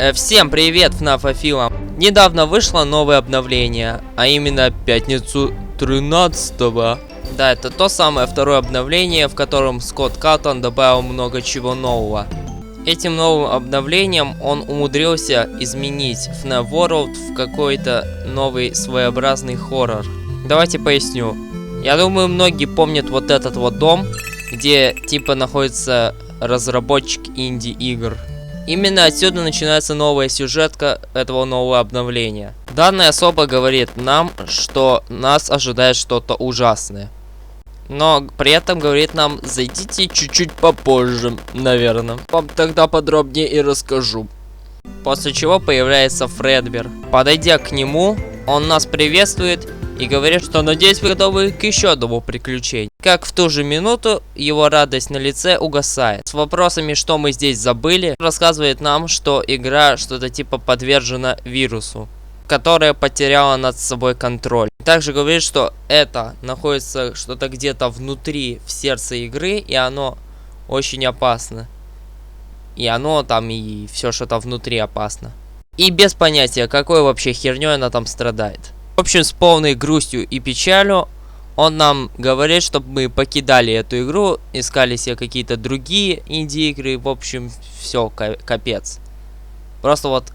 Всем привет, FNAF-филам! Недавно вышло новое обновление, а именно пятницу 13-го. Да, это то самое второе обновление, в котором Скотт Каллтон добавил много чего нового. Этим новым обновлением он умудрился изменить FNAF World в какой-то новый своеобразный хоррор. Давайте поясню. Я думаю, многие помнят вот этот вот дом, где типа находится разработчик инди-игр. Именно отсюда начинается новая сюжетка этого нового обновления. Данная особа говорит нам, что нас ожидает что-то ужасное. Но при этом говорит нам: зайдите чуть-чуть попозже, наверное. Вам тогда подробнее и расскажу. После чего появляется Фредбер. Подойдя к нему, он нас приветствует и говорит, что надеюсь, вы готовы к еще одному приключению. Как в ту же минуту его радость на лице угасает. С вопросами, что мы здесь забыли, рассказывает нам, что игра что-то типа подвержена вирусу, которая потеряла над собой контроль. Также говорит, что это находится что-то где-то внутри, в сердце игры, и оно очень опасно. И оно там, и все что-то внутри опасно. И без понятия, какой вообще херней она там страдает. В общем, с полной грустью и печалью он нам говорит, чтобы мы покидали эту игру, искали себе какие-то другие инди-игры. В общем, все, капец. Просто вот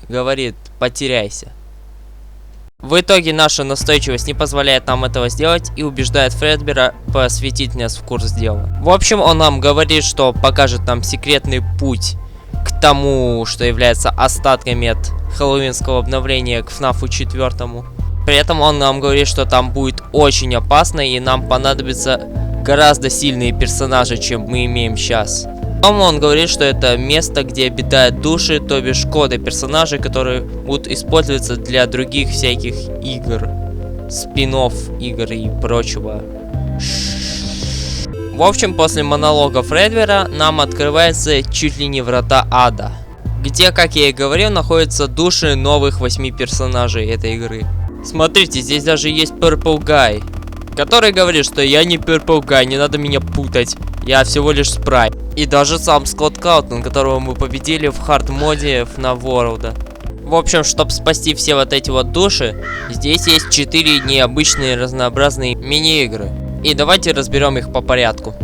говорит: потеряйся. В итоге наша настойчивость не позволяет нам этого сделать и убеждает Фредбера посвятить нас в курс дела. В общем, он нам говорит, что покажет нам секретный путь к тому, что является остатками от хэллоуинского обновления к FNAF 4. При этом он нам говорит, что там будет очень опасно и нам понадобятся гораздо сильные персонажи, чем мы имеем сейчас. Потом он говорит, что это место, где обитают души, то бишь коды персонажей, которые будут использоваться для других всяких игр, спин-офф игр и прочего. В общем, после монолога Фредбера нам открывается чуть ли не врата ада, где, как я и говорил, находятся души новых 8 персонажей этой игры. Смотрите, здесь даже есть Purple Guy, который говорит, что я не Purple Guy, не надо меня путать, я всего лишь спрайт. И даже сам Скотт Каллтон, которого мы победили в хард-моде FNAF World. В общем, чтобы спасти все вот эти вот души, здесь есть 4 необычные разнообразные мини-игры. И давайте разберем их по порядку.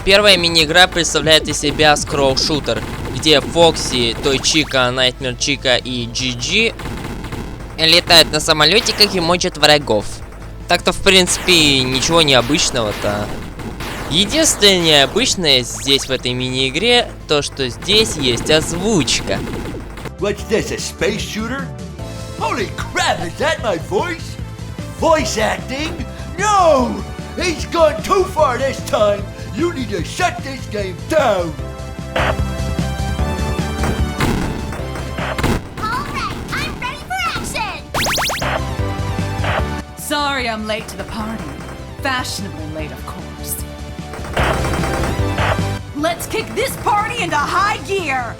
Первая мини-игра представляет из себя скролл-шутер, где Фокси, Той Чика, Найтмер Чика и Джиджи летают на самолетиках и мочат врагов. Так-то, в принципе, ничего необычного-то. Единственное необычное здесь, в этой мини-игре, то, что здесь есть озвучка. What's this, a space shooter? Holy crap, is that my voice? Voice acting? No! He's gone too far this time! You need to shut this game down! Sorry I'm late to the party. Fashionably late, of course. Let's kick this party into high gear!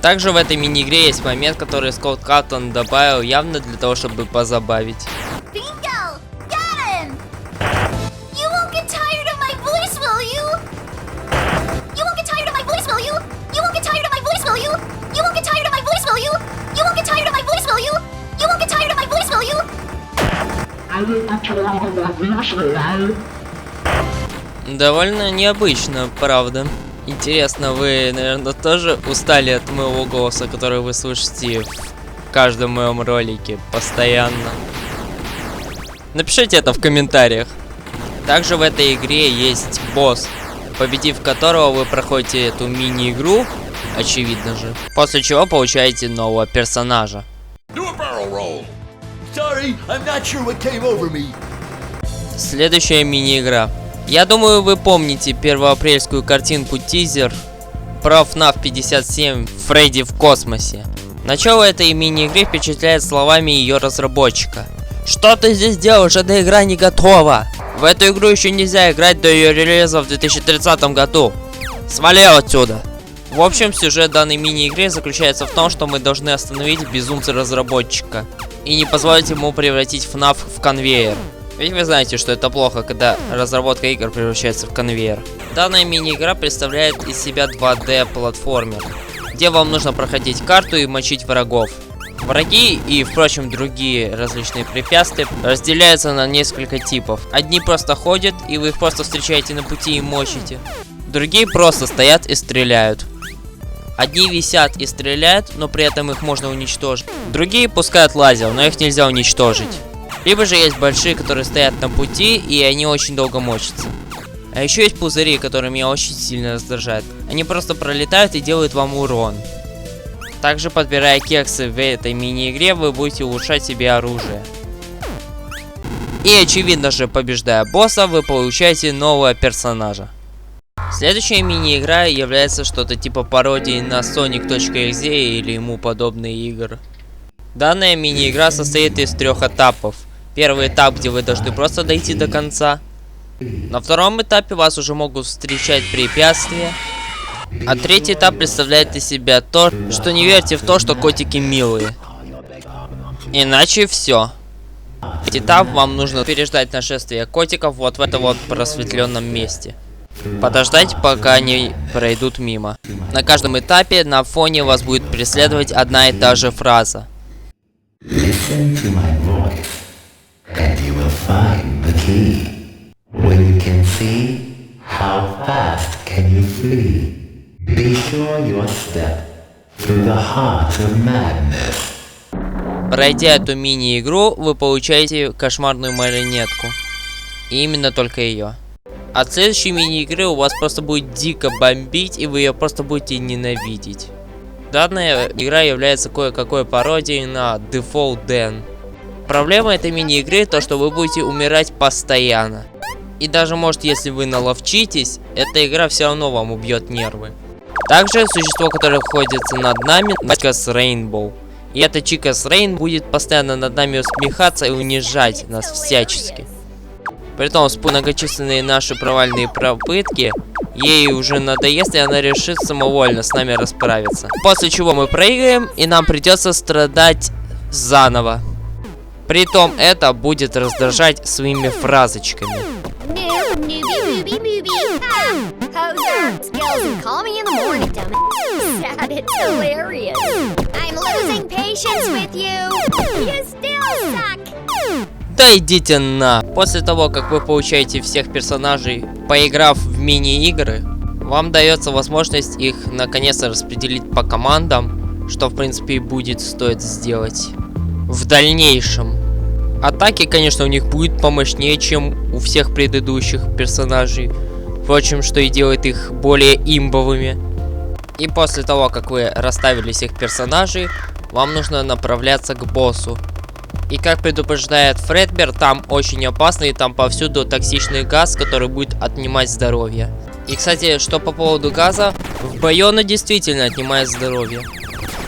Также в этой мини-игре есть момент, который Скотт Каллтон добавил явно для того, чтобы позабавить. Bingo! Got him! You won't get tired of my voice, will you? You won't get tired of my voice, will you? You won't get tired of my voice, will you? You won't get tired of my voice, will you? You won't get tired of my voice, will you? You won't get tired of my voice, will you? Довольно необычно, правда. Интересно, вы, наверное, тоже устали от моего голоса, который вы слышите в каждом моем ролике постоянно? Напишите это в комментариях. Также в этой игре есть босс, победив которого вы проходите эту мини-игру, очевидно же, после чего получаете нового персонажа. Sorry, I'm not sure what came over me. Следующая мини-игра. Я думаю, вы помните первоапрельскую картинку-тизер про FNAF 57 Фредди в космосе. Начало этой мини-игры впечатляет словами ее разработчика: «Что ты здесь делаешь? Эта игра не готова! В эту игру еще нельзя играть до ее релиза в 2030 году! Свали отсюда!» В общем, сюжет данной мини-игры заключается в том, что мы должны остановить безумца разработчика и не позволить ему превратить FNAF в конвейер. Ведь вы знаете, что это плохо, когда разработка игр превращается в конвейер. Данная мини-игра представляет из себя 2D платформер, где вам нужно проходить карту и мочить врагов. Враги и, впрочем, другие различные препятствия разделяются на несколько типов. Одни просто ходят, и вы их просто встречаете на пути и мочите. Другие просто стоят и стреляют. Одни висят и стреляют, но при этом их можно уничтожить. Другие пускают лазер, но их нельзя уничтожить. Либо же есть большие, которые стоят на пути, и они очень долго мочатся. А еще есть пузыри, которые меня очень сильно раздражают. Они просто пролетают и делают вам урон. Также, подбирая кексы в этой мини-игре, вы будете улучшать себе оружие. И очевидно же, побеждая босса, вы получаете нового персонажа. Следующая мини-игра является что-то типа пародии на Sonic.exe или ему подобные игры. Данная мини-игра состоит из 3 этапов. Первый этап, где вы должны просто дойти до конца. На втором этапе вас уже могут встречать препятствия. А третий этап представляет из себя то, что не верьте в то, что котики милые. Иначе все. Этот этап вам нужно переждать нашествие котиков вот в этом вот просветленном месте. Подождать, пока они пройдут мимо. На каждом этапе на фоне вас будет преследовать одна и та же фраза. Listen to my voice, and you will find the key. When you can see, how fast can you flee? Be sure your step through the heart of madness. Пройдя эту мини-игру, вы получаете кошмарную марионетку. И именно только ее. От следующей мини-игры у вас просто будет дико бомбить, и вы ее просто будете ненавидеть. Данная игра является кое-какой пародией на Default Den. Проблема этой мини-игры то, что вы будете умирать постоянно. И даже может, если вы наловчитесь, эта игра все равно вам убьет нервы. Также существо, которое находится над нами, Chicas Rainbow. И эта Chicas Rainbow будет постоянно над нами усмехаться и унижать нас всячески. Притом, с многочисленные наши провальные попытки, ей уже надоест, и она решит самовольно с нами расправиться. После чего мы проиграем, и нам придется страдать заново. Притом, это будет раздражать своими фразочками. Да идите на. После того, как вы получаете всех персонажей, поиграв в мини-игры, вам дается возможность их наконец-то распределить по командам, что в принципе и будет стоит сделать в дальнейшем. Атаки, конечно, у них будет помощнее, чем у всех предыдущих персонажей. Впрочем, что и делает их более имбовыми. И после того, как вы расставили всех персонажей, вам нужно направляться к боссу. И как предупреждает Фредбер, там очень опасно, и там повсюду токсичный газ, который будет отнимать здоровье. И, кстати, что по поводу газа, в бою он действительно отнимает здоровье.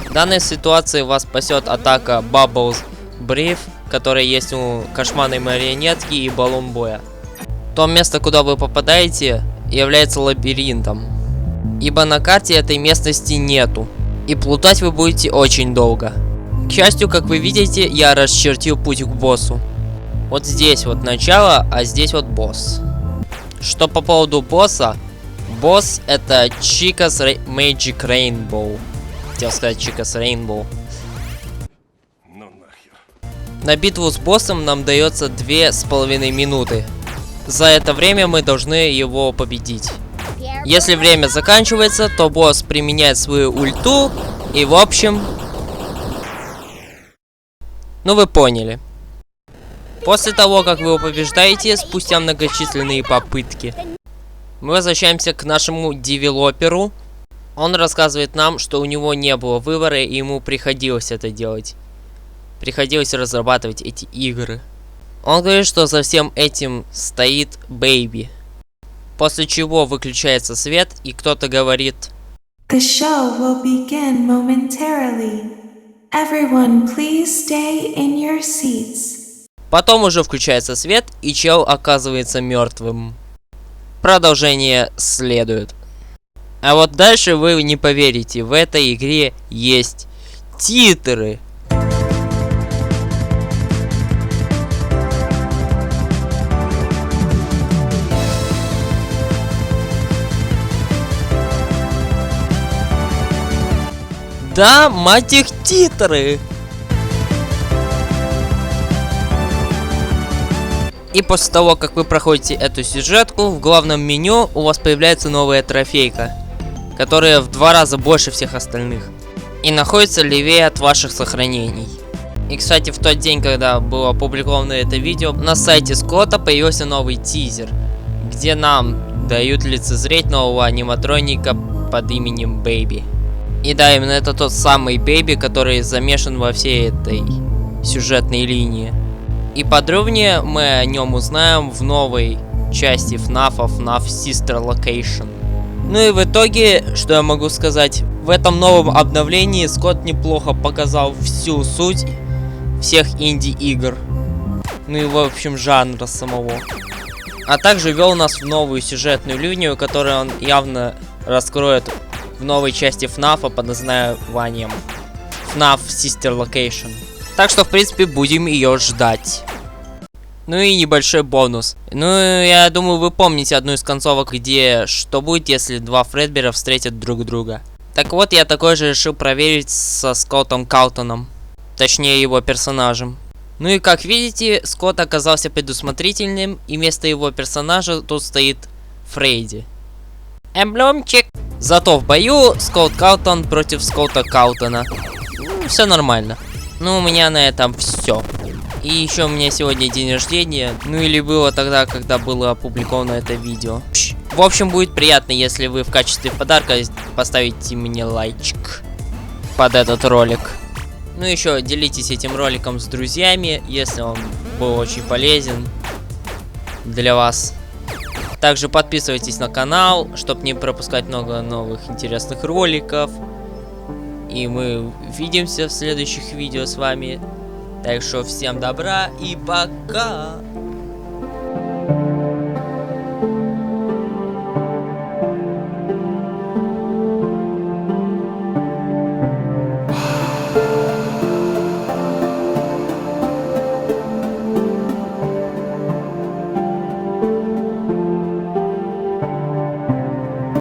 В данной ситуации вас спасет атака Bubbles Brief, которая есть у кошмарной марионетки и баллон боя. То место, куда вы попадаете, является лабиринтом. Ибо на карте этой местности нету. И плутать вы будете очень долго. К счастью, как вы видите, я расчертил путь к боссу. Вот здесь вот начало, а здесь вот босс. Что по поводу босса? Босс это Chicas Magic Rainbow. Хотел сказать Chicas Rainbow. На битву с боссом нам дается 2,5 минуты. За это время мы должны его победить. Если время заканчивается, то босс применяет свою ульту. И в общем... Ну вы поняли. После того, как вы его побеждаете, спустя многочисленные попытки, мы возвращаемся к нашему девелоперу. Он рассказывает нам, что у него не было выбора, и ему приходилось это делать. Приходилось разрабатывать эти игры. Он говорит, что за всем этим стоит Бэйби. После чего выключается свет, и кто-то говорит: The show will begin momentarily. Everyone, please stay in your seats. Потом уже включается свет, и чел оказывается мертвым. Продолжение следует. А вот дальше вы не поверите, в этой игре есть титры. Да, мать их, титры! И после того, как вы проходите эту сюжетку, в главном меню у вас появляется новая трофейка, которая в 2 раза больше всех остальных. И находится левее от ваших сохранений. И, кстати, в тот день, когда было опубликовано это видео, на сайте Скотта появился новый тизер, где нам дают лицезреть нового аниматроника под именем Бэйби. И да, именно это тот самый Бэйби, который замешан во всей этой сюжетной линии. И подробнее мы о нем узнаем в новой части FNAF Sister Location. Ну и в итоге, что я могу сказать, в этом новом обновлении Скотт неплохо показал всю суть всех инди-игр. Ну и в общем жанра самого. А также ввел нас в новую сюжетную линию, которую он явно раскроет в новой части FNAF под названием FNAF Sister Location. Так что, в принципе, будем ее ждать. Ну и небольшой бонус. Ну, я думаю, вы помните одну из концовок, где что будет, если 2 Фредбера встретят друг друга. Так вот, я такой же решил проверить со Скоттом Калтоном. Точнее, его персонажем. Ну и как видите, Скотт оказался предусмотрительным, и вместо его персонажа тут стоит Фредди. Эмблемчик. Зато в бою Скотт Калтон против Скотта Калтона. Все нормально. Ну, у меня на этом все. И еще у меня сегодня день рождения. Ну или было тогда, когда было опубликовано это видео. В общем, будет приятно, если вы в качестве подарка поставите мне лайчик под этот ролик. Ну еще делитесь этим роликом с друзьями, если он был очень полезен для вас. Также подписывайтесь на канал, чтобы не пропускать много новых интересных роликов. И мы увидимся в следующих видео с вами. Так что всем добра и пока!